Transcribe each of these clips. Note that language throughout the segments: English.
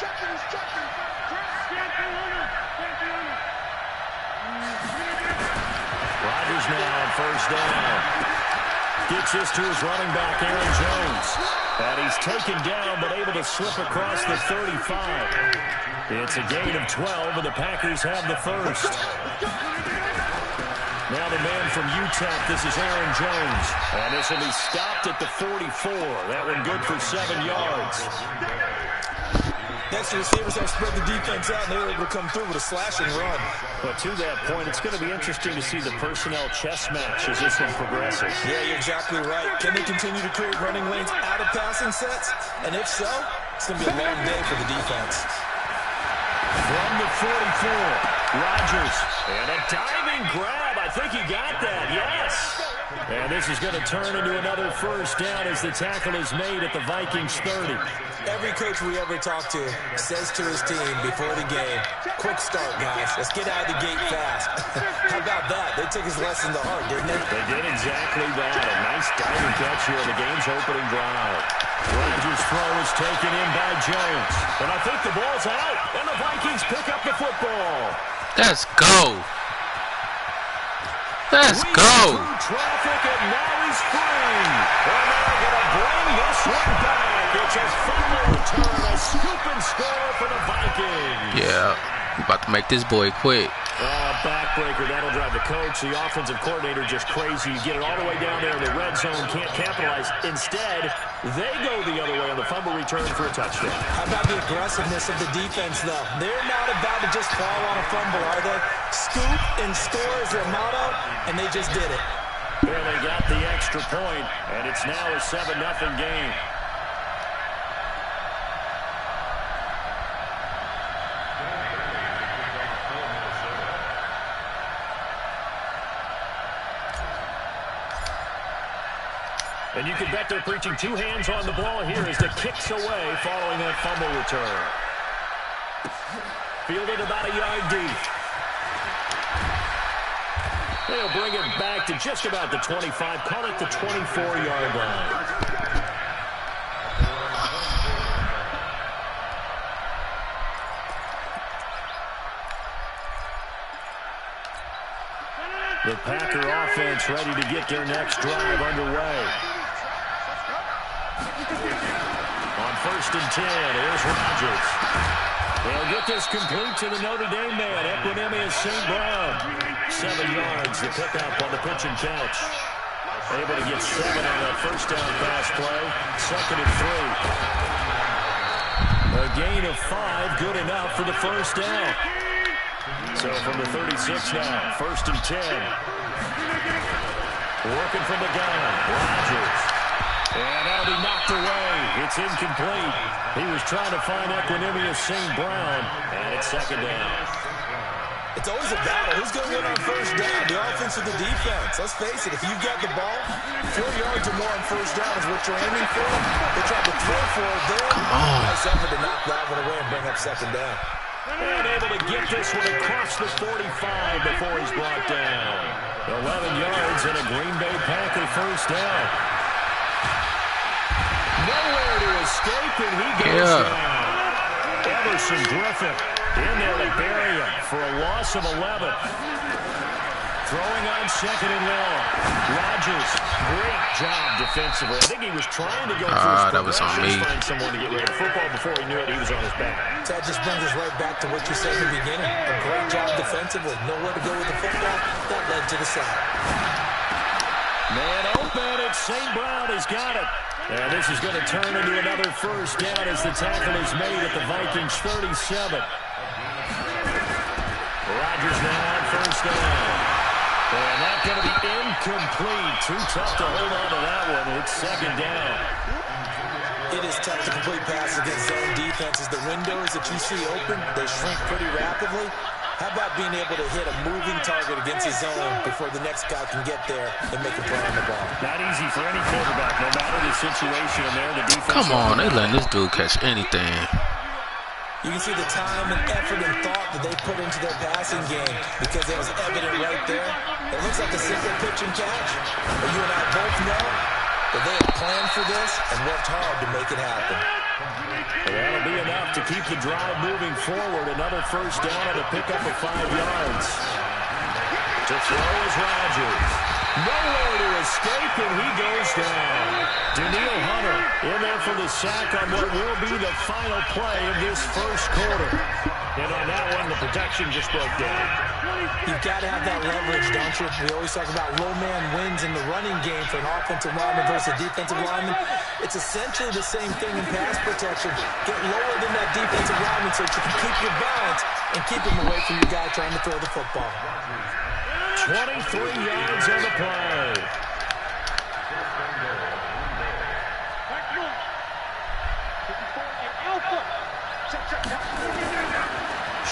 Rodgers now on first down. Gets this to his running back, Aaron Jones. And he's taken down, but able to slip across the 35. It's a gain of 12, and the Packers have the first. Now the man from UTEP, this is Aaron Jones. And this will be stopped at the 44. That one good for 7 yards. Next, the receivers have spread the defense out, and they were able to come through with a slash and run. But to that point, it's going to be interesting to see the personnel chess match as this one progresses. Yeah, you're exactly right. Can they continue to create running lanes out of passing sets? And if so, it's going to be a long day for the defense. From the 44, Rodgers. And a diving grab. I think he got that, yes. And this is going to turn into another first down as the tackle is made at the Vikings 30. Every coach we ever talk to says to his team before the game, quick start, guys. Let's get out of the gate fast. How about that? They took his lesson to heart, didn't they? They did exactly that. A nice diving catch here on the game's opening drive. Rodgers' throw is taken in by Jones. And I think the ball's out. And the Vikings pick up the football. Let's go. Let's go. Traffic, and now he's free. And they're going to bring this one back. It's a fumble return, a scoop and score for the Vikings. Yeah, about to make this boy quit. Backbreaker, that'll drive the coach, the offensive coordinator, just crazy. You get it all the way down there in the red zone, can't capitalize. Instead, they go the other way on the fumble return for a touchdown. How about the aggressiveness of the defense, though? They're not about to just fall on a fumble, are they? Scoop and score is their motto, and they just did it. Well, they got the extra point, and it's now a 7-0 game. And you can bet they're preaching two hands on the ball here as the kick's away following that fumble return. Fielded about a yard deep. They'll bring it back to just about the 25, call it the 24-yard line. The Packer offense ready to get their next drive underway. On first and 10, here's Rodgers. They'll get this complete to the Notre Dame man, Equinemius St. Brown. 7 yards, the pickup on the pitch and catch. Able to get 7 on that first down pass play. Second and 3. A gain of 5, good enough for the first down. So from the 36 now, first and 10. Working from the gun, Rodgers. And that'll be knocked away. It's incomplete. He was trying to find Equinemius St. Brown, and it's second down. It's always a battle. Who's going to win on first down? The offense or the defense? Let's face it, if you've got the ball, 4 yards or more on first down is what you're aiming for. They tried to throw for it there. Nice effort to knock that one away and bring up second down. And able to get this one across the 45 before he's brought down. 11 yards and a Green Bay Packer first down. Nowhere to escape, and he goes down. Everson Griffin in there to bury him for a loss of 11. Throwing on second and long. Rodgers, great job defensively. I think he was trying to go for his that was on me. Find someone to get rid of the football before he knew it. He was on his back. That just brings us right back to what you said in the beginning. A great job defensively. Nowhere to go with the football. That led to the sack. Man open, it's St. Brown has got it. And this is going to turn into another first down as the tackle is made at the Vikings 37. Rodgers now on first down. And that's going to be incomplete. Too tough to hold on to that one. It's second down. It is tough to complete passes against zone defenses. The windows that you see open, they shrink pretty rapidly. How about being able to hit a moving target against his zone before the next guy can get there and make a play on the ball? Not easy for any quarterback, no matter the situation in there. The defense. Come on, they letting this dude catch anything. You can see the time and effort and thought that they put into their passing game because it was evident right there. It looks like a simple pitch and catch, but you and I both know that they have planned for this and worked hard to make it happen. That'll be enough to keep the drive moving forward. Another first down on the pickup of 5 yards. To throw is Rodgers. Nowhere to escape, and he goes down. Daniil Hunter in there for the sack on what will be the final play of this first quarter. And on that one, the protection just broke down. You've got to have that leverage, don't you? We always talk about low man wins in the running game for an offensive lineman versus a defensive lineman. It's essentially the same thing in pass protection. Get lower than that defensive lineman so that you can keep your balance and keep him away from your guy trying to throw the football. 23 yards on the play.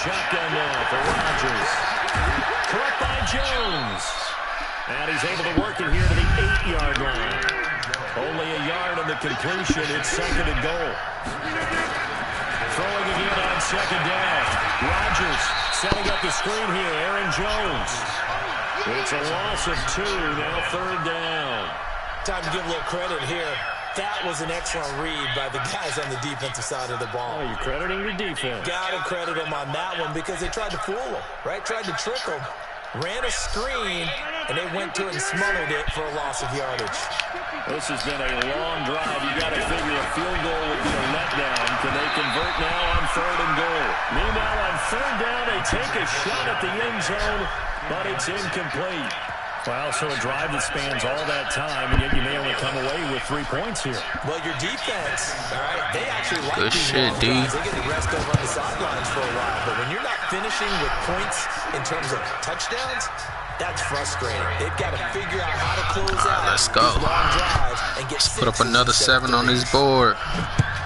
Shotgun now for Rodgers. Caught by Jones. And he's able to work it here to the 8-yard line. Only a yard on the completion. It's second and goal. Throwing again on second down. Rodgers setting up the screen here. Aaron Jones. It's a loss of 2. Now third down. Time to give a little credit here. That was an excellent read by the guys on the defensive side of the ball. Oh, you're crediting the defense. Got to credit them on that one because they tried to fool them, right? Tried to trick them. Ran a screen, and they went to it and smothered it for a loss of yardage. This has been a long drive. You got to figure a field goal would be a letdown. Can they convert now on third and goal? Meanwhile, on third down, they take a shot at the end zone, but it's incomplete. Well, so a drive that spans all that time, and yet you may only come away with 3 points here. Well, your defense, all right, they actually like good these shit, long dude. drives. They get to rest over on the sidelines for a while, but when you're not finishing with points in terms of touchdowns, that's frustrating. They've got to figure out how to close out Let's go. these long drives and get Put up another 7 on this board.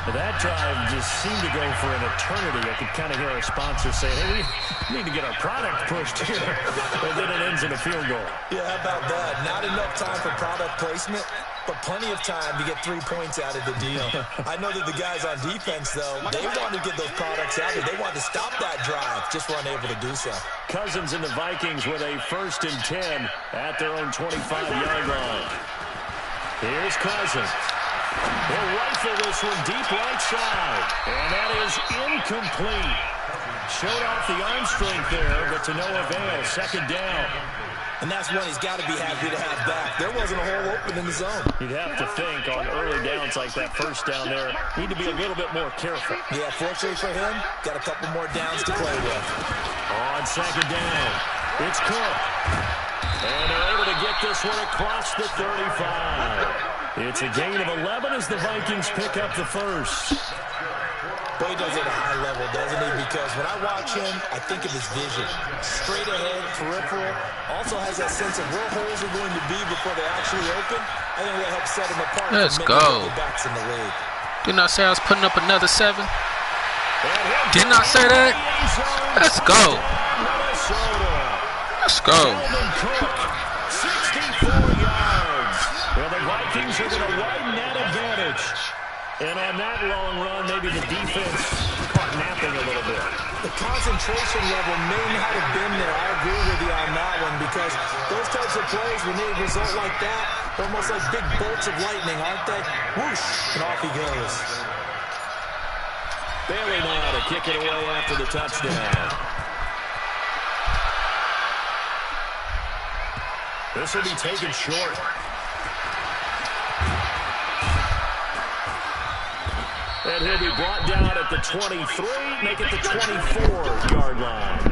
That drive just seemed to go for an eternity. I could kind of hear our sponsor say, hey, we need to get our product pushed here. And then it ends in a field goal. Yeah, how about that? Not enough time for product placement, but plenty of time to get 3 points out of the deal. I know that the guys on defense, though, they wanted to get those products out there. They wanted to stop that drive, just were unable to do so. Cousins and the Vikings with a 1st and 10 at their own 25-yard line. Here's Cousins. They'll rifle this one deep right side. And that is incomplete. Showed off the arm strength there, but to no avail. Second down. And that's one he's got to be happy to have back. There wasn't a hole open in the zone. You'd have to think on early downs like that first down there, need to be a little bit more careful. Yeah, fortunately for him, got a couple more downs to play with. On second down, it's Cook. And they're able to get this one across the 35. It's a gain of 11 as the Vikings pick up the first. Boy, he does it at a high level, doesn't he? Because when I watch him, I think of his vision. Straight ahead, peripheral. Also has that sense of where holes are going to be before they actually open. I think that helps set him apart. Let's from many go. other backs in the league. Didn't I say I was putting up another 7? Didn't I say that? Let's go. Let's go. 64 yards. Well, the Vikings are going to widen that advantage. And on that long run, maybe the defense caught napping a little bit. The concentration level may not have been there. I agree with you on that one because those types of plays, when they result like that, they're almost like big bolts of lightning, aren't they? Whoosh, and off he goes. Bailey now to kick it away after the touchdown. This will be taken short. And he'll be brought down at the 23, make it the 24-yard line.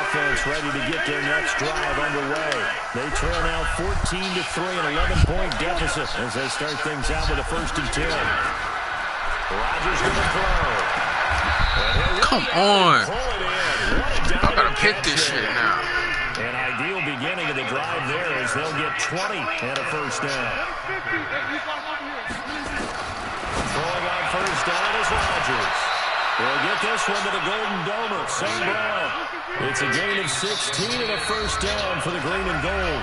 offense ready to get their next drive underway. They trail now 14-3, an 11-point deficit as they start things out with a 1st and 10. Rodgers going to throw. Come on. I gotta pick this shit now. An ideal beginning of the drive there as they'll get 20 and a 1st down. Throwing on 1st down is Rodgers. We'll get this one to the Golden Domer, St. Brown. It's a gain of 16 and a 1st down for the green and gold.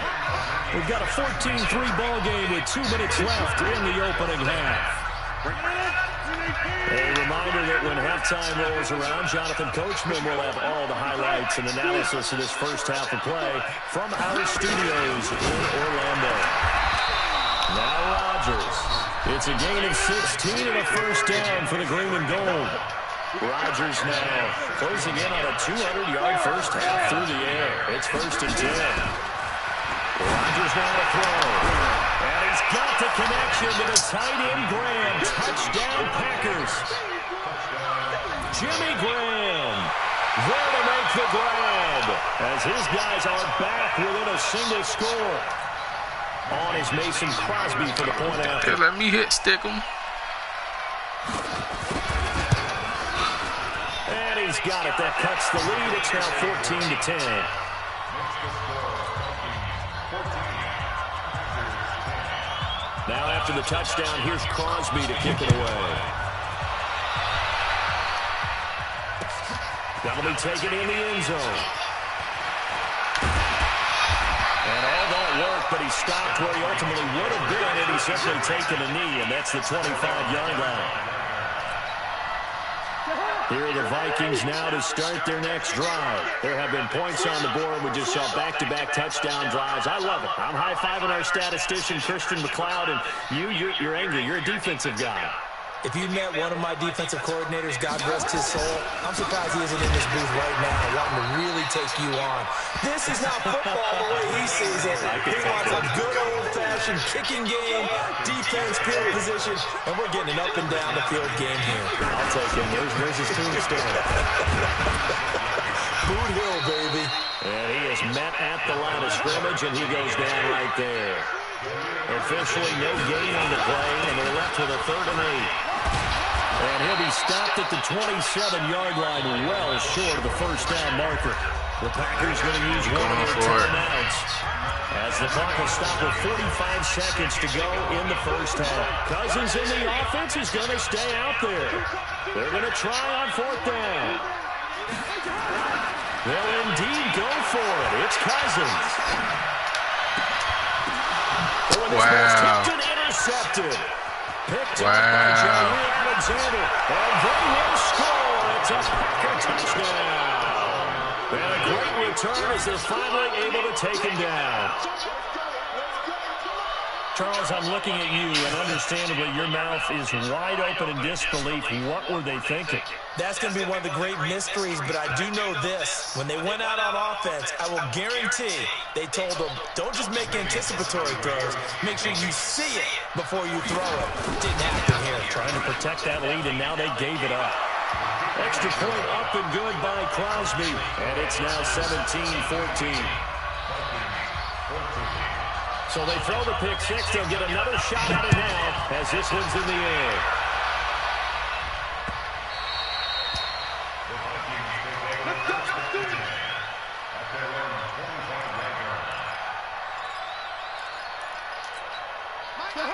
We've got a 14-3 ball game with 2 minutes left in the opening half. A reminder that when halftime rolls around, Jonathan Coachman will have all the highlights and analysis of this first half of play from our studios in Orlando. Now Rodgers. It's a gain of 16 and a 1st down for the green and gold. Rodgers now closing in on a 200-yard first half through the air. It's 1st and 10. Rodgers now to throw. And he's got the connection to the tight end Graham. Touchdown Packers. Jimmy Graham there to make the grab as his guys are back within a single score. On is Mason Crosby for the point after. Hey, let me hit stick him. And he's got it. That cuts the lead. It's now 14-10. Now after the touchdown, here's Crosby to kick it away. That'll be taken in the end zone. And all that work, but he stopped where he ultimately would have been, and he's simply taken a knee, and that's the 25-yard line. Here are the Vikings now to start their next drive. There have been points on the board. We just saw back-to-back touchdown drives. I love it. I'm high-fiving our statistician, Christian McLeod, and you're angry. You're a defensive guy. If you met one of my defensive coordinators, God rest his soul, I'm surprised he isn't in this booth right now wanting to really take you on. This is not football the way he sees it. He wants a good old-fashioned kicking game, defense, field position, and we're getting an up and down the field game here. I'll take him. Where's his tombstone? Boot Hill, baby. And he is met at the line of scrimmage, and he goes down right there. Officially no gain on the play, and they're left with a 3rd and 8. And he'll be stopped at the 27-yard line, well short of the 1st down marker. The Packers going to use one of their timeouts as the clock will stop with 45 seconds to go in the first half. Cousins in the offense is going to stay out there. They're going to try on 4th down. They'll indeed go for it. It's Cousins. Wow. Tipped and intercepted. Picked up by Jair Alexander. And they will score. It's a Packer touchdown. And a great return as they're finally able to take him down. Charles, I'm looking at you, and understandably your mouth is wide open in disbelief. What were they thinking? That's going to be one of the great mysteries, but I do know this. When they went out on offense, I will guarantee they told them, don't just make anticipatory throws. Make sure you see it before you throw it. Didn't happen here. Trying to protect that lead, and now they gave it up. Extra point up and good by Crosby, and it's now 17-14. So they throw the pick six. They'll get another shot at it now as this one's in the air.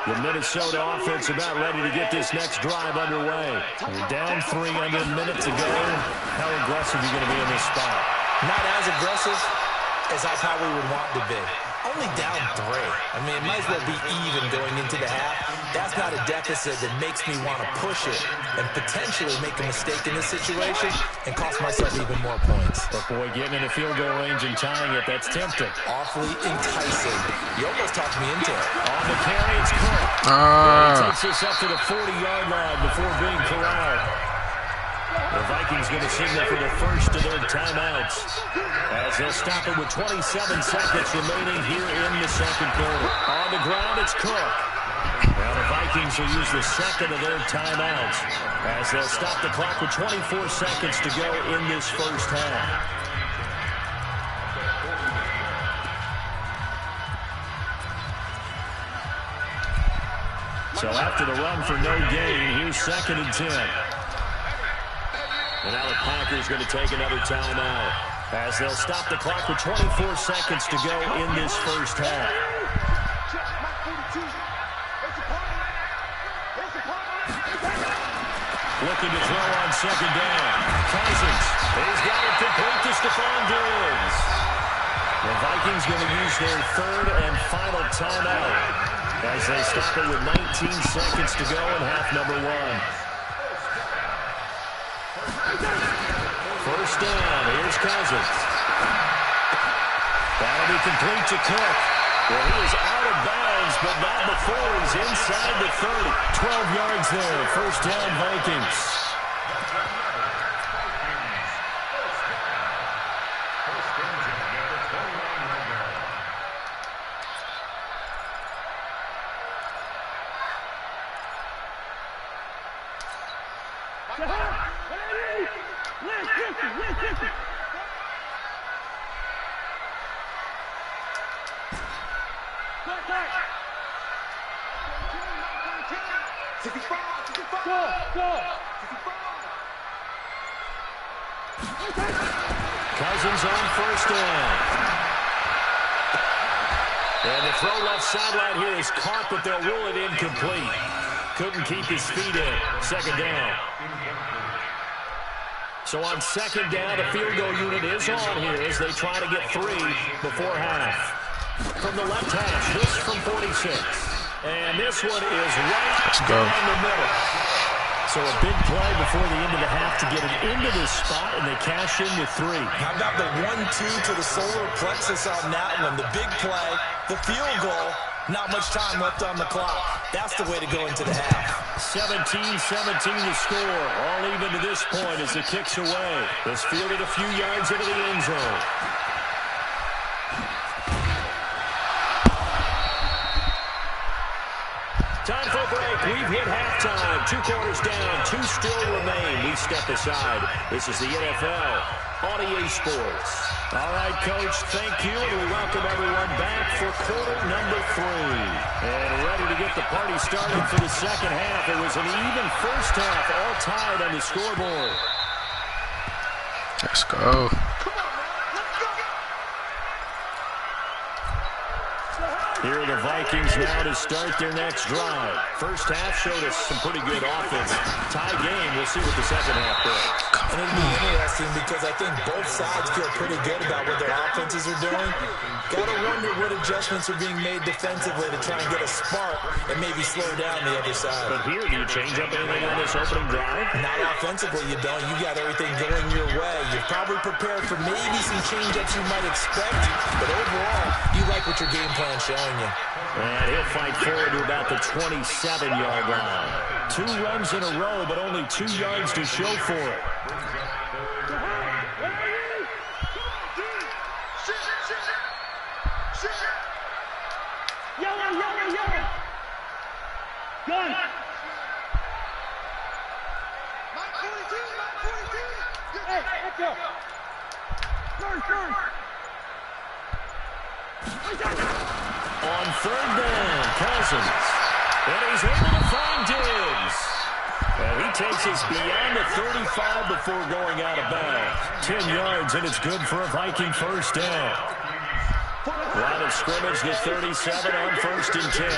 The Minnesota offense about ready to get this next drive underway. You're down 3 under a minute to go. How aggressive are you going to be in this spot? Not as aggressive as I probably would want to be. Only down 3. I mean, it might as well be even going into the half. That's not a deficit that makes me want to push it and potentially make a mistake in this situation and cost myself even more points. But boy, getting in the field goal range and tying it, that's tempting. Awfully enticing. You almost talked me into it. On the carry, it's Cook. He takes this up to the 40-yard line before being corralled. The Vikings going to signal for the first of their timeouts as they'll stop it with 27 seconds remaining here in the second quarter. On the ground, it's Cook. Now the Vikings will use the second of their timeouts as they'll stop the clock with 24 seconds to go in this first half. So after the run for no gain, here's 2nd and 10. And now the Packers going to take another timeout as they'll stop the clock with 24 seconds to go in this first half. Looking to throw on 2nd down. Cousins. He's got it complete to Stephon Diggs. The Vikings going to use their 3rd and final timeout as they stop it with 19 seconds to go in half number 1. First down. Here's Cousins. That'll be complete to Cook. Well, he is out of bounds, but not before he's inside the 30. 12 yards there. First down, Vikings. Cousins on first down. And the throw left sideline here is caught, but they'll rule it incomplete. Couldn't keep his feet in. 2nd down. So on 2nd down, the field goal unit is on here as they try to get 3 before half. From the left hash, this from 46. And this one is right down the middle. So a big play before the end of the half to get it into this spot, and they cash in with 3. How about the 1-2 to the solar plexus on that one? The big play, the field goal, not much time left on the clock. That's the way to go into the half. 17-17 the score. All even to this point as the kick's away. It's fielded a few yards into the end zone. Time for a break. We've hit halftime. 2 quarters down. 2 still remain. We step aside. This is the NFL on EA Sports. All right, Coach, thank you. And we welcome everyone back for quarter number 3. And ready to get the party started for the second half. It was an even first half, all tied on the scoreboard. Let's go. Here are the Vikings now to start their next drive. First half showed us some pretty good offense. Tie game. We'll see what the second half brings. And it'll be interesting because I think both sides feel pretty good about what their offenses are doing. Got to wonder what adjustments are being made defensively to try and get a spark and maybe slow down the other side. But here, do you change up anything on this opening drive? Not offensively, you don't. You got everything going your way. You're probably prepared for maybe some change-ups you might expect, but overall, you like what your game plan's showing you. And he'll fight forward to about the 27-yard line. 2 runs in a row, but only 2 yards to show for it. Gun. Hey, let's go. Turn. On 3rd down, Cousins. And he's able to find Diggs. And he takes us beyond the 35 before going out of bounds. 10 yards, and it's good for a Viking first down. Line of scrimmage to 37 on 1st and 10.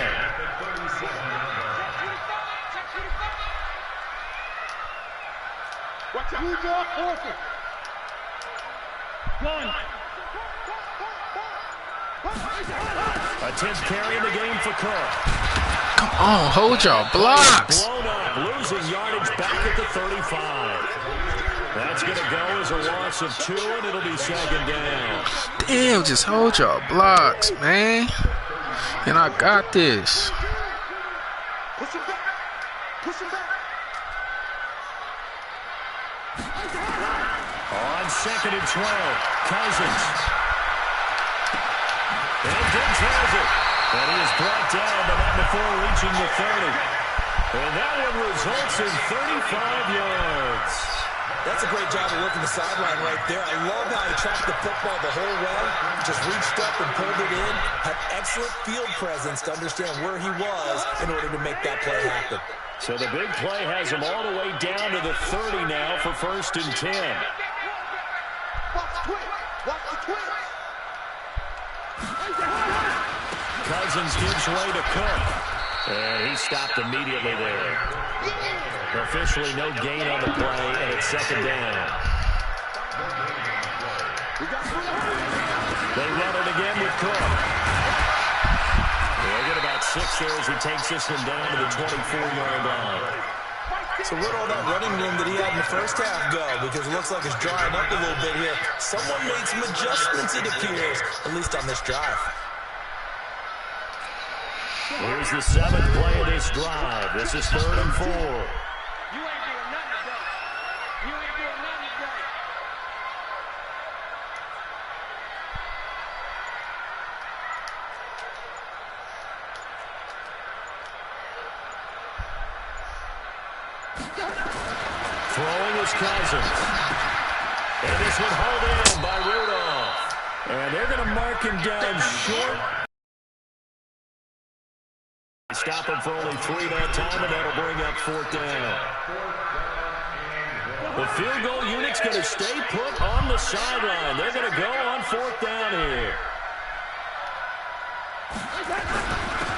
A 10th carry in the game for Cook. Come on, hold y'all blocks. Blown up, losing yardage back at the 35. That's going to go as a loss of 2, and it'll be 2nd down. Damn, just hold y'all blocks, man. And I got this. Push him back. On 2nd and 12, Cousins. And Diggs has it. And he is brought down, but not before reaching the 30. And that one results in 35 yards. That's a great job of working the sideline right there. I love how he tracked the football the whole way, just reached up and pulled it in, had excellent field presence to understand where he was in order to make that play happen. So the big play has him all the way down to the 30 now for 1st and 10. Watch the twitch. Cousins gives way to Cook. And he stopped immediately there. Officially no gain on the play, and it's 2nd down. They run it again with Cook. They'll get about 6 there as he takes this one down to the 24-yard line. So where'd all that running room that he had in the first half go? Because it looks like it's drying up a little bit here. Someone made some adjustments, it appears, at least on this drive. Here's the 7th play of this drive. This is 3rd and 4. You ain't doing nothing today. You ain't doing nothing today. Throwing is Cousins. And this one hauled in by Rudolph. And they're going to mark him down short. Stop him for only 3 that time, and that'll bring up 4th down. The field goal unit's going to stay put on the sideline. They're going to go on 4th down here.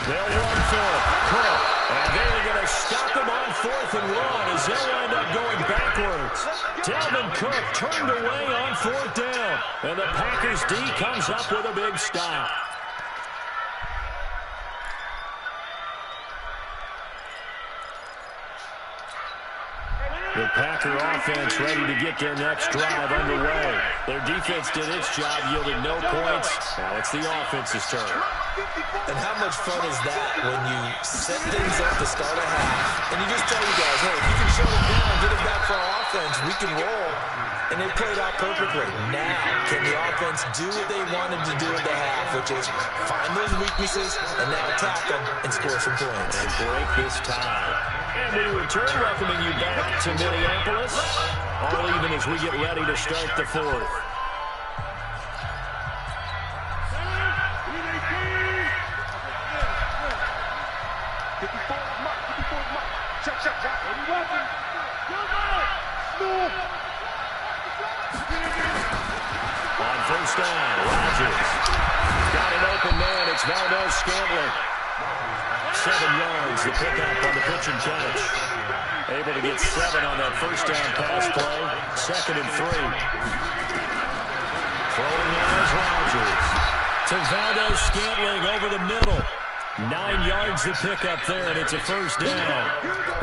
They'll run for it. Cook. And they're going to stop him on 4th and 1 as they'll wind up going backwards. Dalvin Cook turned away on 4th down. And the Packers D comes up with a big stop. The Packer offense ready to get their next drive underway. Their defense did its job, yielded no points. Now it's the offense's turn. And how much fun is that when you set things up to start a half, and you just tell you guys, hey, if you can shut it down, get it back for our offense, we can roll. And they played out perfectly. Now, can the offense do what they wanted to do at the half, which is find those weaknesses and now attack them and score some points. And break this tie. And we return, welcoming you back to Minneapolis, all even as we get ready to start the 4th. On 1st down, Rodgers. Got an open man, it's Valdez-Scantling. 7 yards, the pickup on the pitch and catch. Able to get 7 on that 1st down pass play. 2nd and 3. Throwing now is Rodgers. To Valdez-Scantling over the middle. 9 yards the pickup there, and it's a 1st down.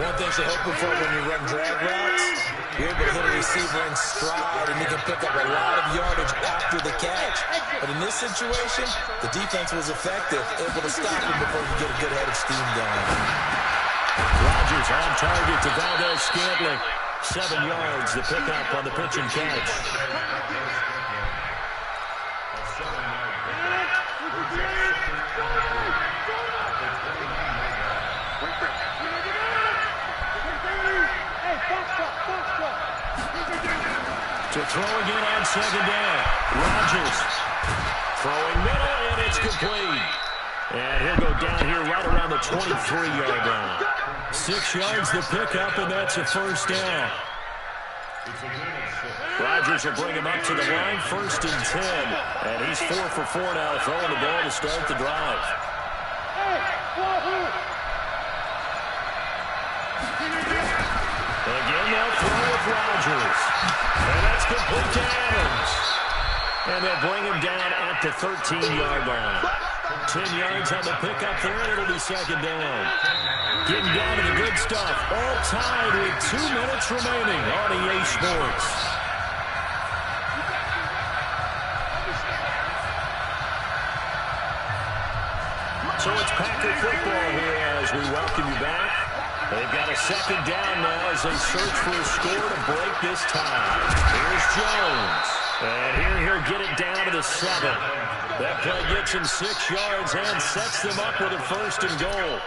One thing you're hoping for when you run drag routes, you're able to hit a receiver in stride, and you can pick up a lot of yardage after the catch. But in this situation, the defense was effective, able to stop him before you get a good head of steam going. Rodgers on target to Valdez-Scantling. 7 yards, the pickup on the pitch and catch. To throw again on 2nd down. Rodgers throwing middle, and it's complete. And he'll go down here right around the 23-yard line. 6 yards the pickup, and that's a 1st down. Rodgers will bring him up to the line, 1st and 10. And he's 4 for 4 now, throwing the ball to start the drive. Again, they'll throw with Rodgers. And that's complete to Adams. And they'll bring him down at the 13-yard line. 10 yards on the pickup there, and it'll be 2nd down. Getting down to the good stuff. All tied with 2 minutes remaining on EA Sports. So it's Packer football here as we welcome you back. They've got a 2nd down now as they search for a score to break this tie. Here's Jones. And he'll get it down to the 7. That play gets him 6 yards and sets them up with a 1st and goal.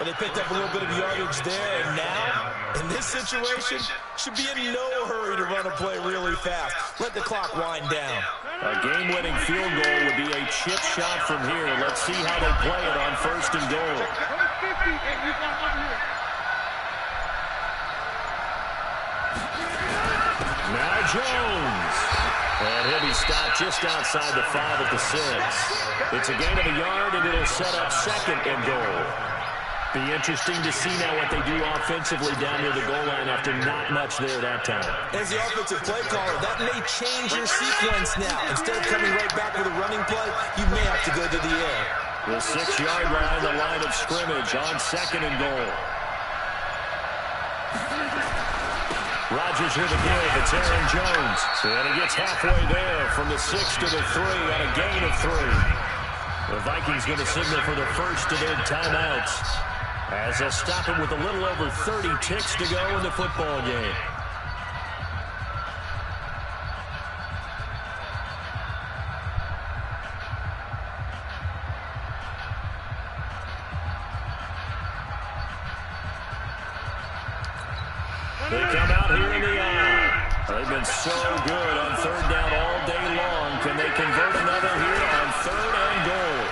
But they picked up a little bit of yardage there, and now, in this situation, should be in no hurry to run a play really fast. Let the clock wind down. A game-winning field goal would be a chip shot from here. Let's see how they play it on 1st and goal. Now Jones. And he'll be stopped just outside the 5 at the 6. It's a gain of a yard, and it'll set up 2nd and goal. Be interesting to see now what they do offensively down near the goal line after not much there that time. As the offensive play caller, that may change your sequence now. Instead of coming right back with a running play, you may have to go to the air. The 6-yard line, the line of scrimmage on 2nd and goal. Rodgers with a give. It's Aaron Jones. And he gets halfway there from the 6 to the 3 on a gain of 3. The Vikings going to signal for the first of their timeouts, as they'll stop it with a little over 30 ticks to go in the football game. They come out here in the aisle. They've been so good on 3rd down all day long. Can they convert another here on 3rd and goal?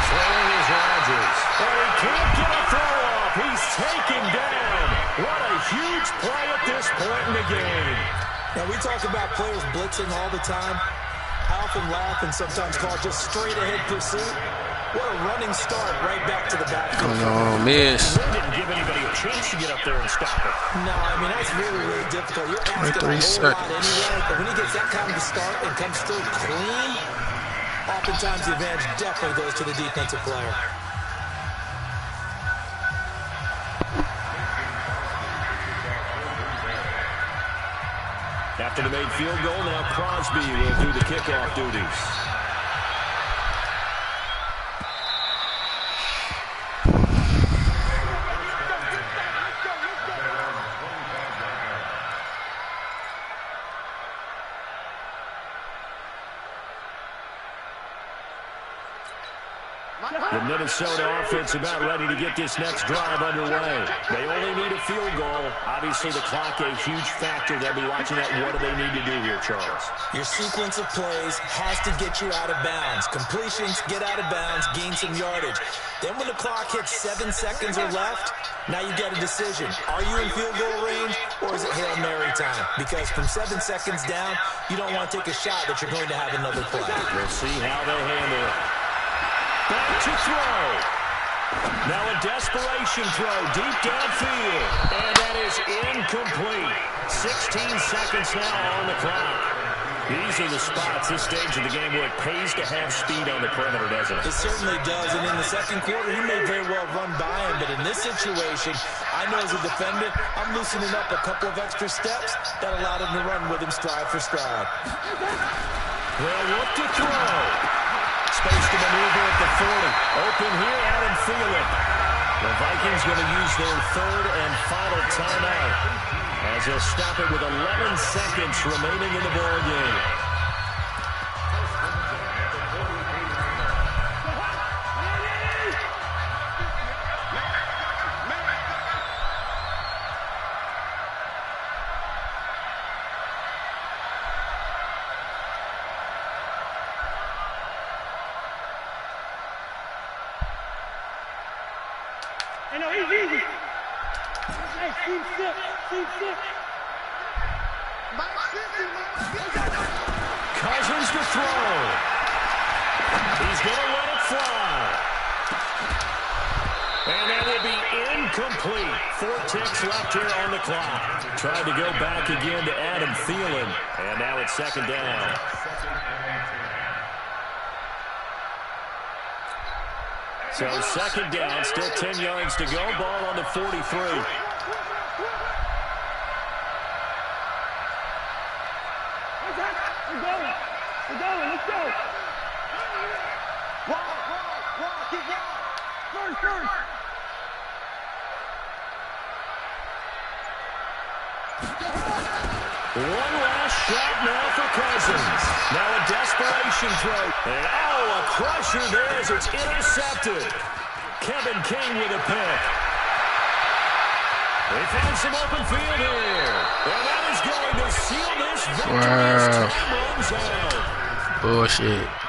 Throwing is Rodgers. And he can't get a throw off. He's taken down. What a huge play at this point in the game. Now, we talk about players blitzing all the time. I often laugh and sometimes call it just straight-ahead pursuit. What a running start right back to the backfield. Oh, miss. Didn't give anybody a chance to get up there and stop it. No, I mean, that's really, really difficult. You're asking a whole lot anyway, but when he gets that kind of a start and comes through clean, oftentimes the advantage definitely goes to the defensive player. After the made field goal, now Crosby will do the kickoff duties. The Minnesota offense about ready to get this next drive underway. They only need a field goal. Obviously, the clock a huge factor. They'll be watching that. What do they need to do here, Charles? Your sequence of plays has to get you out of bounds. Completions, get out of bounds, gain some yardage. Then when the clock hits 7 seconds or left, now you get a decision. Are you in field goal range, or is it Hail Mary time? Because from 7 seconds down, you don't want to take a shot that you're going to have another play. We'll see how they handle it. Back to throw. Now a desperation throw deep downfield. And that is incomplete. 16 seconds now on the clock. These are the spots, this stage of the game, where it pays to have speed on the perimeter, doesn't it? It certainly does. And in the second quarter, he may very well run by him. But in this situation, I know as a defender, I'm loosening up a couple of extra steps that allowed him to run with him stride for stride. They'll look to throw. Space to maneuver at the 40. Open here, Adam Thielen. The Vikings going to use their 3rd and final timeout, as they'll stop it with 11 seconds remaining in the ball game. Hey, no, he's easy. Hey, team six, team six. Cousins to throw. He's going to let it fly. And that will be incomplete. 4 ticks left here on the clock. Tried to go back again to Adam Thielen. And now it's 2nd down. So 2nd down, still 10 yards to go. Ball on the 43. We're going, let's go. Walk, keep walking. First. One last shot now for Cousins. Now a desperation throw. And a crusher there as it's intercepted. Kevin Kevin King with a pick. They found some open field here. And that is going to seal this victory as time runs out. Bullshit.